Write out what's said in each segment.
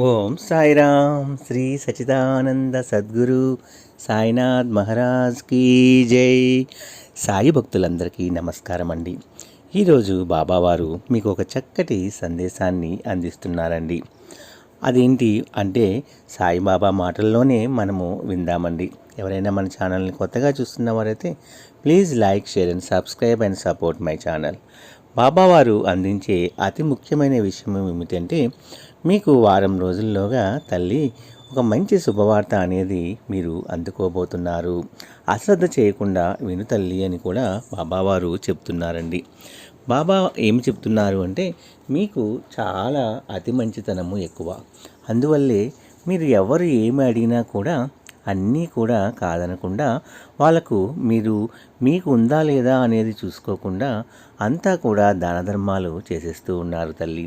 ఓం Sairam Shri Sachidananda Sadhguru Sainath Maharaj key జై. సాయి భక్తులందరికీ నమస్కారం అండి. ఈరోజు బాబావారు మీకు ఒక చక్కటి సందేశాన్ని అందిస్తున్నారండి. అదేంటి అంటే సాయిబాబా మాటల్లోనే మనము విందామండి. ఎవరైనా మన ఛానల్ని కొత్తగా చూస్తున్న వారైతే please like, share and subscribe and support my channel. బాబావారు అందించే అతి ముఖ్యమైన విషయం ఏమిటంటే, మీకు వారం రోజుల్లోగా తల్లి ఒక మంచి శుభవార్త అనేది మీరు అందుకోబోతున్నారు. అశ్రద్ధ చేయకుండా విను తల్లి అని కూడా బాబావారు చెప్తున్నారండి. బాబా ఏమి చెప్తున్నారు అంటే, మీకు చాలా అతి మంచితనము ఎక్కువ. అందువల్లే మీరు ఎవరు ఏమి అడిగినా కూడా అన్నీ కూడా కాదనకుండా వాళ్ళకు మీకు ఉందా లేదా అనేది చూసుకోకుండా అంతా కూడా దాన ధర్మాలు చేసేస్తూ ఉన్నారు తల్లి.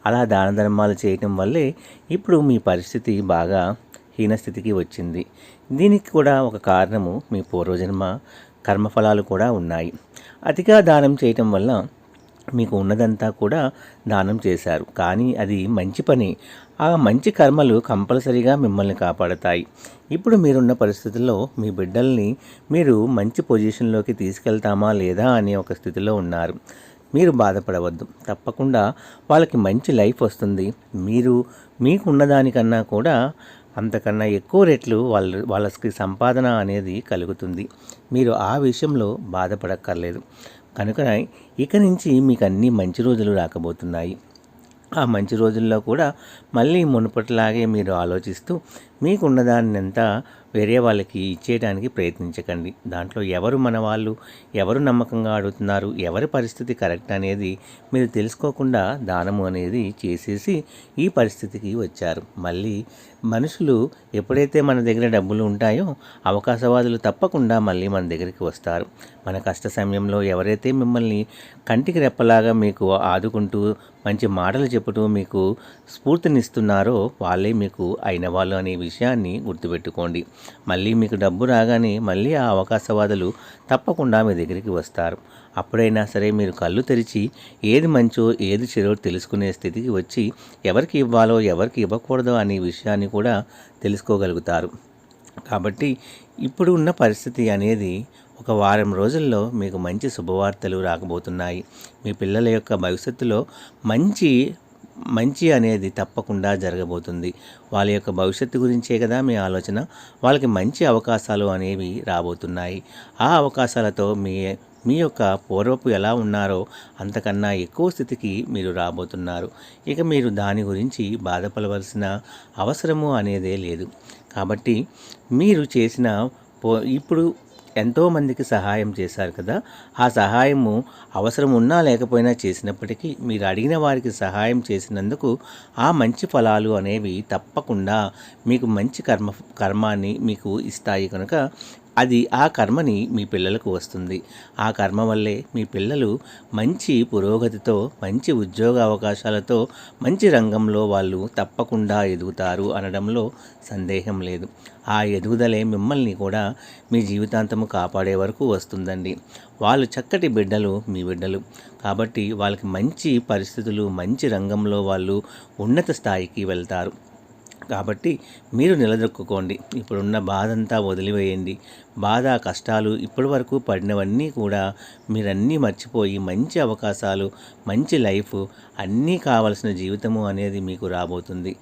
అలా దాన ధర్మాలు చేయటం వల్లే ఇప్పుడు మీ పరిస్థితి బాగా హీనస్థితికి వచ్చింది. దీనికి కూడా ఒక కారణము మీ పూర్వజన్మ కర్మఫలాలు కూడా ఉన్నాయి. అతిగా దానం చేయటం వల్ల మీకు ఉన్నదంతా కూడా దానం చేశారు, కానీ అది మంచి పని. ఆ మంచి కర్మలు కంపల్సరీగా మిమ్మల్ని కాపాడతాయి. ఇప్పుడు మీరున్న పరిస్థితుల్లో మీ బిడ్డల్ని మీరు మంచి పొజిషన్లోకి తీసుకెళ్తామా లేదా అనే ఒక స్థితిలో ఉన్నారు. మీరు బాధపడవద్దు, తప్పకుండా వాళ్ళకి మంచి లైఫ్ వస్తుంది. మీకు ఉన్నదానికన్నా కూడా అంతకన్నా ఎక్కువ రెట్లు వాళ్ళకి సంపాదన అనేది కలుగుతుంది. మీరు ఆ విషయంలో బాధపడక్కర్లేదు. కనుక ఇక నుంచి మీకు అన్ని మంచి రోజులు రాకబోతున్నాయి. ఆ మంచి రోజుల్లో కూడా మళ్ళీ మునుపటిలాగే మీరు ఆలోచిస్తూ మీకున్నదాన్నంతా వేరే వాళ్ళకి ఇచ్చేయడానికి ప్రయత్నించకండి. దాంట్లో ఎవరు మన వాళ్ళు, ఎవరు నమ్మకంగా అడుగుతున్నారు, ఎవరి పరిస్థితి కరెక్ట్ అనేది మీరు తెలుసుకోకుండా దానము అనేది చేసేసి ఈ పరిస్థితికి వచ్చారు. మళ్ళీ మనుషులు ఎప్పుడైతే మన దగ్గర డబ్బులు ఉంటాయో అవకాశవాదులు తప్పకుండా మళ్ళీ మన దగ్గరికి వస్తారు. మన కష్ట సమయంలో ఎవరైతే మిమ్మల్ని కంటికి రెప్పలాగా మీకు ఆదుకుంటూ మంచి మాటలు చెప్పుతూ మీకు స్ఫూర్తినిస్తున్నారో వాళ్ళే మీకు అయిన వాళ్ళు అనే విషయాన్ని గుర్తుపెట్టుకోండి. మళ్ళీ మీకు డబ్బు రాగానే మళ్ళీ ఆ అవకాశవాదులు తప్పకుండా మీ దగ్గరికి వస్తారు. అప్పుడైనా సరే మీరు కళ్ళు తెరిచి ఏది మంచో ఏది చెడో తెలుసుకునే స్థితికి వచ్చి ఎవరికి ఇవ్వాలో ఎవరికి ఇవ్వకూడదో అనే విషయాన్ని కూడా తెలుసుకోగలుగుతారు. కాబట్టి ఇప్పుడు ఉన్న పరిస్థితి అనేది ఒక వారం రోజుల్లో మీకు మంచి శుభవార్తలు రాకబోతున్నాయి. మీ పిల్లల యొక్క భవిష్యత్తులో మంచి అనేది తప్పకుండా జరగబోతుంది. వాళ్ళ యొక్క భవిష్యత్తు గురించే కదా మీ ఆలోచన. వాళ్ళకి మంచి అవకాశాలు అనేవి రాబోతున్నాయి. ఆ అవకాశాలతో మీ యొక్క పూర్వపు ఎలా ఉన్నారో అంతకన్నా ఎక్కువ స్థితికి మీరు రాబోతున్నారు. ఇక మీరు దాని గురించి బాధపడవలసిన అవసరము అనేదే లేదు. కాబట్టి మీరు చేసిన ఇప్పుడు ఎంతోమందికి సహాయం చేశారు కదా, ఆ సహాయము అవసరం ఉన్నా లేకపోయినా చేసినప్పటికీ మీరు అడిగిన వారికి సహాయం చేసినందుకు ఆ మంచి ఫలాలు అనేవి తప్పకుండా మీకు మంచి కర్మాన్ని మీకు ఇస్తాయి. కనుక ఆ కర్మని మీ పిల్లలకు వస్తుంది. ఆ కర్మ వల్లే మీ పిల్లలు మంచి పురోగతితో, మంచి ఉద్యోగ అవకాశాలతో, మంచి రంగంలో వాళ్ళు తప్పకుండా ఎదుగుతారు అనడంలో సందేహం లేదు. ఆ ఎదుగుదలే మిమ్మల్ని కూడా మీ జీవితాంతము కాపాడే వరకు వస్తుందండి. వాళ్ళు చక్కటి బిడ్డలు, మీ బిడ్డలు. కాబట్టి వాళ్ళకి మంచి పరిస్థితులు, మంచి రంగంలో వాళ్ళు ఉన్నత స్థాయికి వెళ్తారు. కాబట్టి మీరు నిలదొక్కుకోండి. ఇప్పుడున్న బాధ అంతా వదిలివేయండి. బాధ, కష్టాలు, ఇప్పటి వరకు పడినవన్నీ కూడా మీరన్నీ మర్చిపోయి మంచి అవకాశాలు, మంచి లైఫ్, అన్నీ కావలసిన జీవితము అనేది మీకు రాబోతుంది.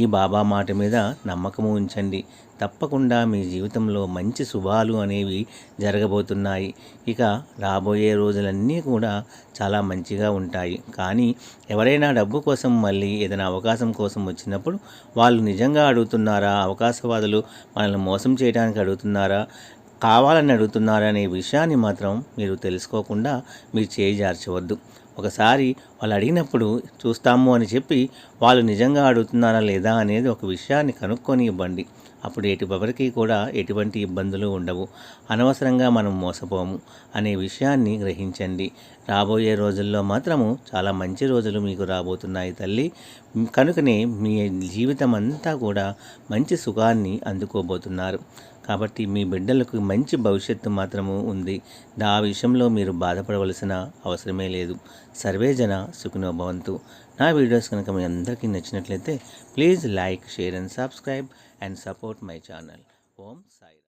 ఈ బాబా మాట మీద నమ్మకము ఉంచండి. తప్పకుండా మీ జీవితంలో మంచి శుభాలు అనేవి జరగబోతున్నాయి. ఇక రాబోయే రోజులన్నీ కూడా చాలా మంచిగా ఉంటాయి. కానీ ఎవరైనా డబ్బు కోసం మళ్ళీ ఏదైనా అవకాశం కోసం వచ్చినప్పుడు వాళ్ళు నిజంగా అడుగుతున్నారా, అవకాశవాదులు మనల్ని మోసం చేయడానికి అడుగుతున్నారా, కావాలని అడుగుతున్నారా అనే విషయాన్ని మాత్రం మీరు తెలుసుకోకుండా మీరు చేజార్చవద్దు. ఒకసారి వాళ్ళు అడిగినప్పుడు చూస్తాము అని చెప్పి వాళ్ళు నిజంగా అడుగుతున్నారా లేదా అనేది ఒక విషయాన్ని కనుక్కొని ఇవ్వండి. అప్పుడు ఎవరికి కూడా ఎటువంటి ఇబ్బందులు ఉండవు. అనవసరంగా మనం మోసపోము అనే విషయాన్ని గ్రహించండి. రాబోయే రోజుల్లో మాత్రము చాలా మంచి రోజులు మీకు రాబోతున్నాయి తల్లి. కనుకనే మీ జీవితం అంతా కూడా మంచి సుఖాన్ని అందుకోబోతున్నారు. కాబట్టి మీ బిడ్డలకు మంచి భవిష్యత్తు మాత్రము ఉంది. ఆ విషయంలో మీరు బాధపడవలసిన అవసరమే లేదు. సర్వే జన సుఖినో భవంతు. నా వీడియోస్ కనుక మీ అందరికీ నచ్చినట్లయితే please like, share and subscribe and support my channel. Om Sai.